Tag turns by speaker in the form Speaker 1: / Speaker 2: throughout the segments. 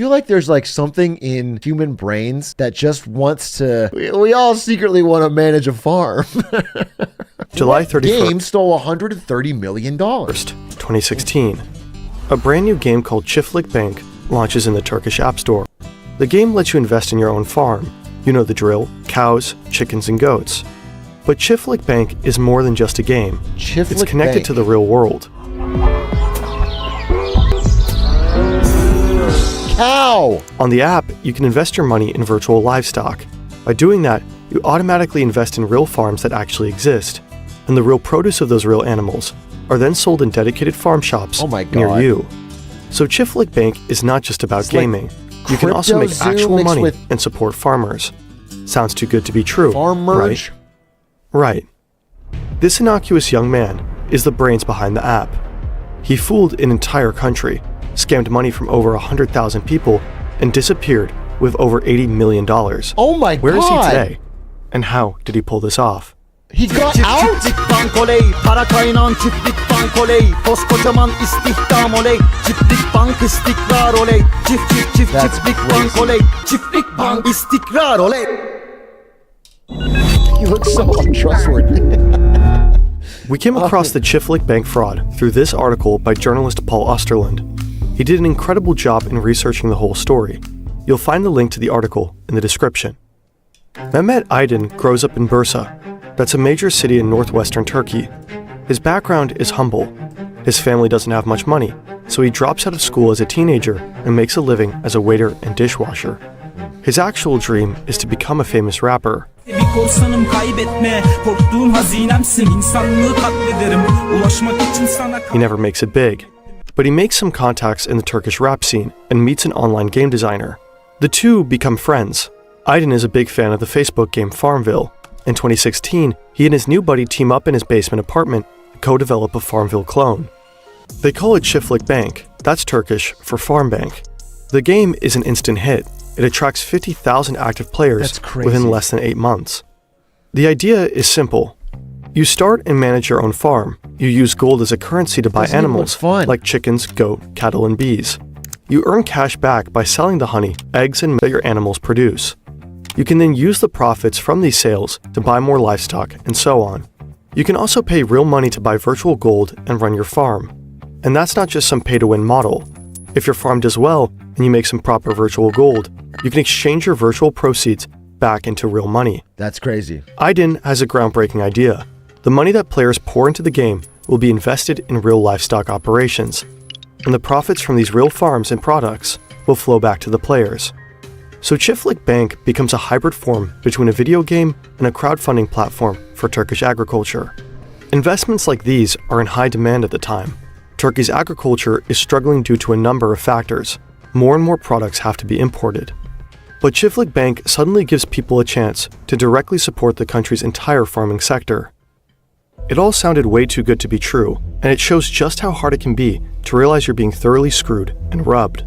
Speaker 1: feel like there's like something in human brains that just wants to, we all secretly want to manage a farm.
Speaker 2: July 31st.
Speaker 1: Game stole $130 million.
Speaker 2: 2016. A brand new game called Çiftlik Bank launches in the Turkish App Store. The game lets you invest in your own farm. You know the drill: cows, chickens, and goats. But Çiftlik Bank is more than just a game. It's connected to the real world.
Speaker 1: Cow!
Speaker 2: On the app, you can invest your money in virtual livestock. By doing that, you automatically invest in real farms that actually exist, and the real produce of those real animals are then sold in dedicated farm shops near you. So Çiftlik Bank is not just about gaming. You can also make actual money and support farmers. Sounds too good to be true,
Speaker 1: right?
Speaker 2: Right. This innocuous young man is the brains behind the app. He fooled an entire country, scammed money from over 100,000 people, and disappeared with over $80 million.
Speaker 1: Oh my God!
Speaker 2: Where is he today? And how did he pull this off?
Speaker 1: He got out? He looks so untrustworthy.
Speaker 2: We came across the Çiftlik Bank fraud through this article by journalist Paul Osterland. He did an incredible job in researching the whole story. You'll find the link to the article in the description. Mehmet Aydin grows up in Bursa. That's a major city in northwestern Turkey. His background is humble. His family doesn't have much money, so he drops out of school as a teenager and makes a living as a waiter and dishwasher. His actual dream is to become a famous rapper. He never makes it big, but he makes some contacts in the Turkish rap scene and meets an online game designer. The two become friends. Aydin is a big fan of the Facebook game Farmville. In 2016, he and his new buddy team up in his basement apartment and co-develop a Farmville clone. They call it Çiftlik Bank. That's Turkish for farm bank. The game is an instant hit. It attracts 50,000 active players within less than 8 months. The idea is simple. You start and manage your own farm. You use gold as a currency to buy animals like chickens, goat, cattle, and bees. You earn cash back by selling the honey, eggs, and milk that your animals produce. You can then use the profits from these sales to buy more livestock, and so on. You can also pay real money to buy virtual gold and run your farm. And that's not just some pay-to-win model. If your farm does well and you make some proper virtual gold, you can exchange your virtual proceeds back into real money.
Speaker 1: That's crazy.
Speaker 2: Aydin has a groundbreaking idea. The money that players pour into the game will be invested in real livestock operations, and the profits from these real farms and products will flow back to the players. So Çiftlik Bank becomes a hybrid form between a video game and a crowdfunding platform for Turkish agriculture. Investments like these are in high demand at the time. Turkey's agriculture is struggling due to a number of factors. More and more products have to be imported. But Çiftlik Bank suddenly gives people a chance to directly support the country's entire farming sector. It all sounded way too good to be true, and it shows just how hard it can be to realize you're being thoroughly screwed and rubbed.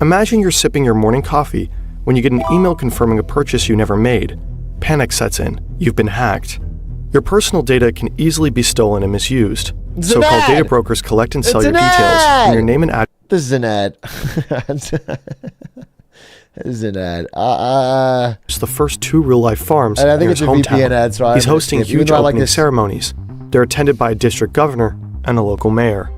Speaker 2: Imagine you're sipping your morning coffee when you get an email confirming a purchase you never made. Panic sets in. You've been hacked. Your personal data can easily be stolen and misused. So-called data brokers collect and sell your details and your name and address.
Speaker 1: This is an ad. This is an ad.
Speaker 2: It's the first 2 real-life farms
Speaker 1: and I think
Speaker 2: in
Speaker 1: it's
Speaker 2: his
Speaker 1: a
Speaker 2: hometown.
Speaker 1: VPN ad, so
Speaker 2: He's hosting huge opening ceremonies. They're attended by a district governor and a local mayor.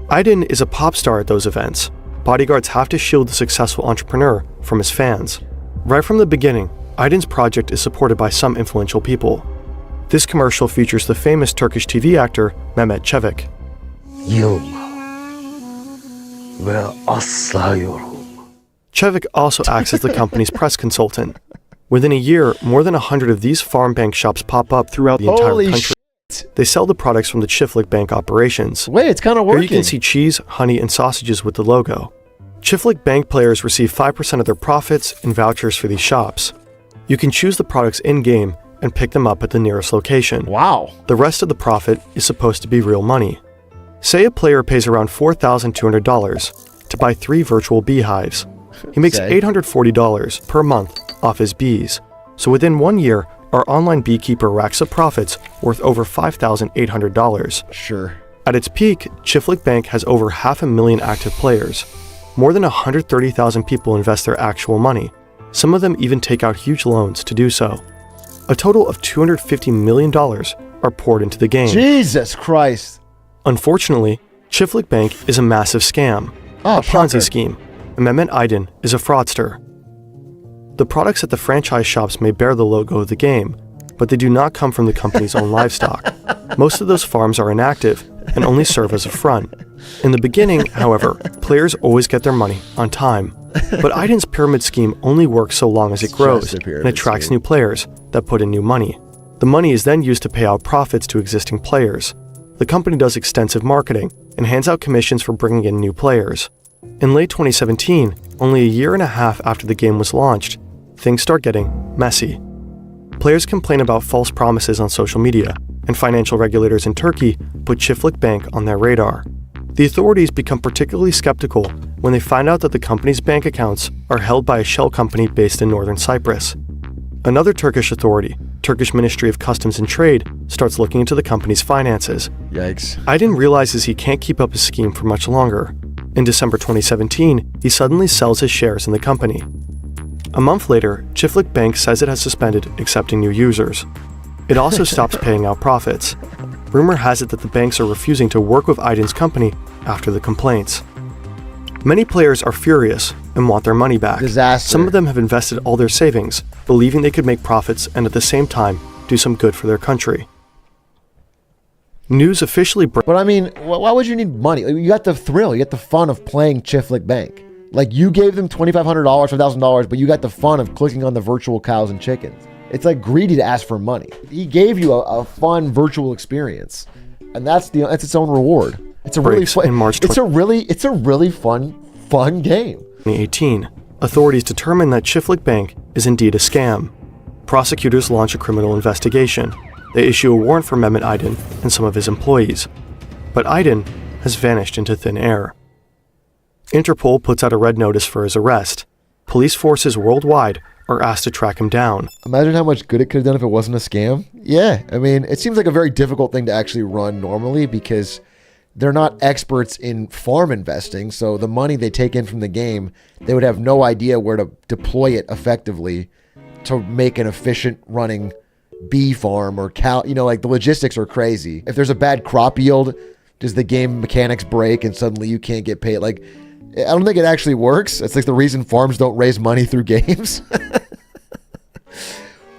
Speaker 2: Aydin is a pop star at those events. Bodyguards have to shield the successful entrepreneur from his fans. Right from the beginning, Aydin's project is supported by some influential people. This commercial features the famous Turkish TV actor Mehmet Çevik. Çevik also acts as the company's press consultant. Within a year, more than 100 of these farm bank shops pop up throughout the entire country. They sell the products from the Çiftlik Bank operations.
Speaker 1: Wait, it's kind of working.
Speaker 2: Here you can see cheese, honey, and sausages with the logo. Çiftlik Bank players receive 5% of their profits in vouchers for these shops. You can choose the products in-game and pick them up at the nearest location.
Speaker 1: Wow.
Speaker 2: The rest of the profit is supposed to be real money. Say a player pays around $4,200 to buy 3 virtual beehives. He makes $840 per month off his bees. So within 1 year, our online beekeeper racks up profits worth over $5,800.
Speaker 1: Sure.
Speaker 2: At its peak, Çiftlik Bank has over 500,000 active players. More than 130,000 people invest their actual money. Some of them even take out huge loans to do so. A total of $250 million are poured into the game.
Speaker 1: Jesus Christ.
Speaker 2: Unfortunately, Chiflik Bank is a massive scam, a Ponzi scheme, and Mehmet Aydin is a fraudster. The products at the franchise shops may bear the logo of the game, but they do not come from the company's own livestock. Most of those farms are inactive and only serve as a front. In the beginning, however, players always get their money on time. But Aydin's pyramid scheme only works so long as it grows and attracts new players that put in new money. The money is then used to pay out profits to existing players. The company does extensive marketing and hands out commissions for bringing in new players. In late 2017, only a year and a half after the game was launched, things start getting messy. Players complain about false promises on social media, and financial regulators in Turkey put Chiflik Bank on their radar. The authorities become particularly skeptical when they find out that the company's bank accounts are held by a shell company based in northern Cyprus. Another Turkish authority, Turkish Ministry of Customs and Trade, starts looking into the company's finances.
Speaker 1: Yikes.
Speaker 2: Aydin realizes he can't keep up his scheme for much longer. In December 2017, he suddenly sells his shares in the company. A month later, Chiflik Bank says it has suspended accepting new users. It also stops paying out profits. Rumor has it that the banks are refusing to work with Aydin's company after the complaints. Many players are furious and want their money back.
Speaker 1: Disaster.
Speaker 2: Some of them have invested all their savings, believing they could make profits and at the same time do some good for their country. News officially breaks.
Speaker 1: But I mean, why would you need money? You got the thrill, you get the fun of playing Chiflik Bank. Like, you gave them $2,500, $5,000, but you got the fun of clicking on the virtual cows and chickens. It's like greedy to ask for money. He gave you a fun virtual experience, and that's its own reward. It's a really fun.
Speaker 2: In March
Speaker 1: it's a really fun game.
Speaker 2: 2018, authorities determine that Chiflik Bank is indeed a scam. Prosecutors launch a criminal investigation. They issue a warrant for Mehmet Aydin and some of his employees. But Aydin has vanished into thin air. Interpol puts out a red notice for his arrest. Police forces worldwide are asked to track him down.
Speaker 1: Imagine how much good it could have done if it wasn't a scam. Yeah, I mean, it seems like a very difficult thing to actually run normally because they're not experts in farm investing, so the money they take in from the game, they would have no idea where to deploy it effectively to make an efficient running bee farm or cow. You know, like the logistics are crazy. If there's a bad crop yield, does the game mechanics break and suddenly you can't get paid? Like, I don't think it actually works. It's like the reason farms don't raise money through games.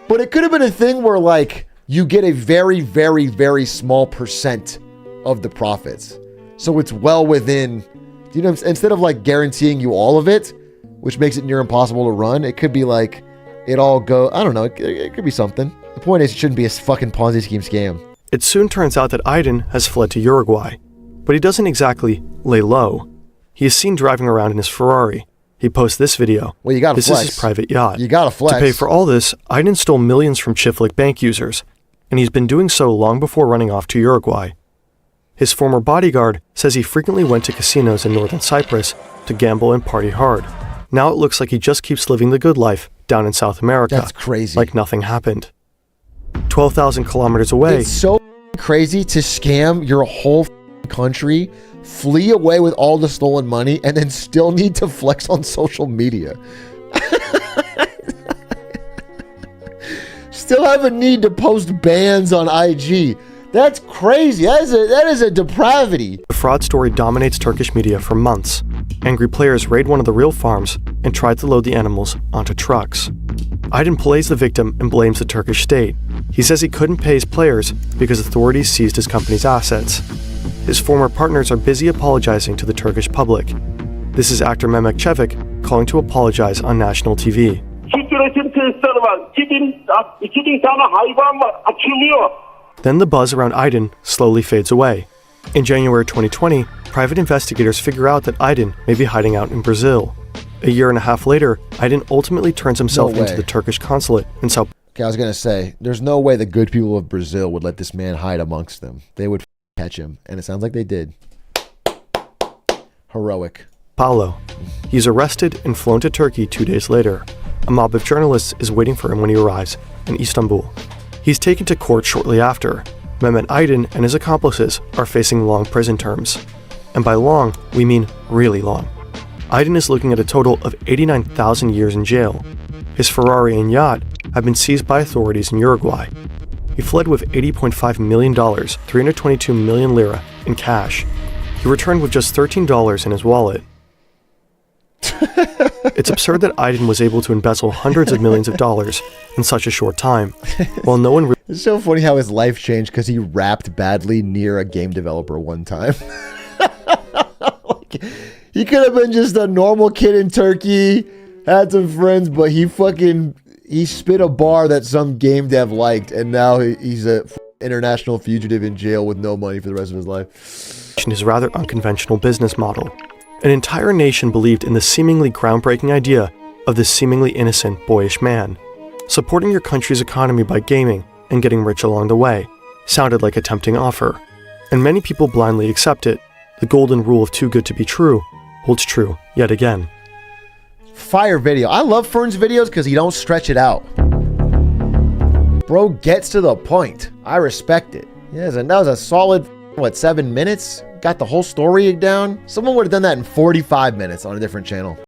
Speaker 1: But it could have been a thing where, like, you get a very, very, very small percent of the profits. So it's well within, you know, instead of like guaranteeing you all of it, which makes it near impossible to run, it could be like, it all go, I don't know, it could be something. The point is, it shouldn't be a fucking Ponzi scheme scam.
Speaker 2: It soon turns out that Aydin has fled to Uruguay, but he doesn't exactly lay low. He is seen driving around in his Ferrari. He posts this video.
Speaker 1: Well, you gotta
Speaker 2: This
Speaker 1: flex.
Speaker 2: is his private yacht.
Speaker 1: You gotta flex.
Speaker 2: To pay for all this, Aydin stole millions from Chiflik Bank users, and he's been doing so long before running off to Uruguay. His former bodyguard says he frequently went to casinos in northern Cyprus to gamble and party hard. Now it looks like he just keeps living the good life down in South America.
Speaker 1: That's crazy.
Speaker 2: Like nothing happened. 12,000 kilometers away.
Speaker 1: It's so crazy to scam your whole country, flee away with all the stolen money, and then still need to flex on social media. Still have a need to post bans on IG. That's crazy. That is a depravity.
Speaker 2: The fraud story dominates Turkish media for months. Angry players raid one of the real farms and try to load the animals onto trucks. Aydin plays the victim and blames the Turkish state. He says he couldn't pay his players because authorities seized his company's assets. His former partners are busy apologizing to the Turkish public. This is actor Mehmet Çevik calling to apologize on national TV. Then the buzz around Aydin slowly fades away. In January 2020, private investigators figure out that Aydin may be hiding out in Brazil. A year and a half later, Aydin ultimately turns himself into the Turkish consulate in Sao Paulo.
Speaker 1: Okay, I was going to say, there's no way the good people of Brazil would let this man hide amongst them. They would catch him, and it sounds like they did. Heroic.
Speaker 2: He's arrested and flown to Turkey 2 days later. A mob of journalists is waiting for him when he arrives in Istanbul. He's taken to court shortly after. Mehmet Aydin and his accomplices are facing long prison terms. And by long, we mean really long. Aiden is looking at a total of 89,000 years in jail. His Ferrari and yacht have been seized by authorities in Uruguay. He fled with $80.5 million, 322 million lira, in cash. He returned with just $13 in his wallet. It's absurd that Aiden was able to embezzle hundreds of millions of dollars in such a short time, while no one
Speaker 1: It's so funny how his life changed because he rapped badly near a game developer one time. Like, he could have been just a normal kid in Turkey, had some friends, but he spit a bar that some game dev liked, and now he's a international fugitive in jail with no money for the rest of his life.
Speaker 2: his rather unconventional business model. An entire nation believed in the seemingly groundbreaking idea of this seemingly innocent, boyish man. Supporting your country's economy by gaming and getting rich along the way sounded like a tempting offer, and many people blindly accept it. The golden rule of too good to be true holds true yet again.
Speaker 1: Fire video. I love Fern's videos because he don't stretch it out. Bro gets to the point. I respect it. Yes, and that was a solid, 7 minutes? Got the whole story down? Someone would have done that in 45 minutes on a different channel.